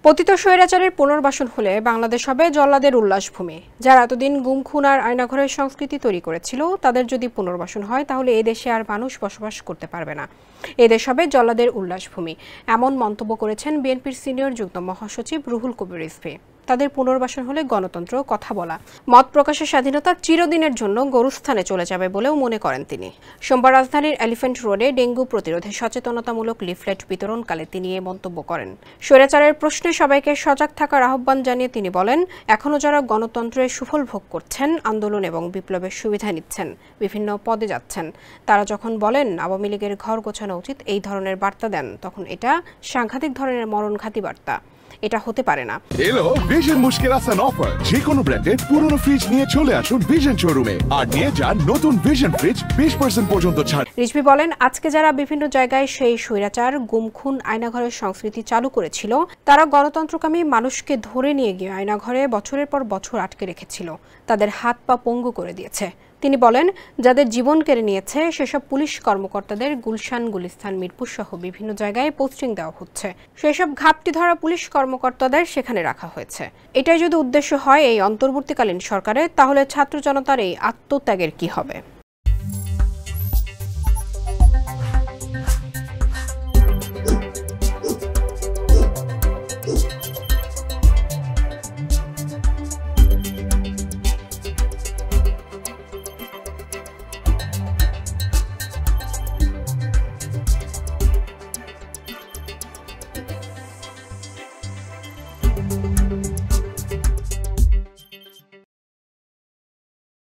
পতিত স্বৈরাচারের পুনর্বাসন হলে বাংলাদেশ হবে জল্লাদের উল্লাসভূমি। যারা এতদিন গুম খুন আর আয়নাঘরের সংস্কৃতি তৈরি করেছিল, তাদের যদি পুনর্বাসন হয় তাহলে এই দেশে আর মানুষ বসবাস করতে পারবে না। এই দেশ হবে জল্লাদের উল্লাসভূমি, এমন মন্তব্য করেছেন বিএনপির সিনিয়র যুগ্ম মহাসচিব রুহুল কবির রিজভী। তাদের পুনর্বাসন হলে গণতন্ত্র, কথা বলা, মত প্রকাশের স্বাধীনতা চিরদিনের জন্য গরুস্থানে চলে যাবে বলেও মনে করেন তিনি। সোমবার রাজধানীর এলিফ্যান্ট রোডে ডেঙ্গু প্রতিরোধে সচেতনতামূলক লিফলেট বিতরণকালে তিনি এ মন্তব্য করেন। স্বৈরাচারের প্রশ্নে সবাইকে সজাগ থাকার আহ্বান জানিয়ে তিনি বলেন, এখনও যারা গণতন্ত্রের সুফল ভোগ করছেন, আন্দোলন এবং বিপ্লবের সুবিধা নিচ্ছেন, বিভিন্ন পদে যাচ্ছেন, তারা যখন বলেন আওয়ামী লীগের ঘর গোছানো উচিত, এই ধরনের বার্তা দেন, তখন এটা সাংঘাতিক ধরনের মরণঘাতী বার্তা। এটা হতে পারে না। এলো ভিশন মুশকিল আসান অফার। যে কোনো ব্র্যান্ডের পুরনো ফ্রিজ নিয়ে চলে আসুন ভিশন শোরুমে আর নিয়ে যান নতুন ভিশন ফ্রিজ 20% পর্যন্ত ছাড়। রিজভী বলেন, আজকে যারা বিভিন্ন জায়গায় সেই স্বৈরাচার, গুম খুন, আয়নাঘরের সংস্কৃতি চালু করেছিল, তারা গণতন্ত্রকামী মানুষকে ধরে নিয়ে গিয়ে আয়নাঘরে বছরের পর বছর আটকে রেখেছিল, তাদের হাত পা পঙ্গু করে দিয়েছে। তিনি বলেন, যাদের জীবন কেড়ে নিয়েছে সেসব পুলিশ কর্মকর্তাদের গুলশান, গুলিস্তান, মিরপুর সহ বিভিন্ন জায়গায় পোস্টিং দেওয়া হচ্ছে। সেসব ঘাপটি ধরা পুলিশ কর্মকর্তাদের সেখানে রাখা হয়েছে। এটাই যদি উদ্দেশ্য হয় এই অন্তর্বর্তীকালীন সরকারের, তাহলে ছাত্র জনতার এই আত্মত্যাগের কি হবে?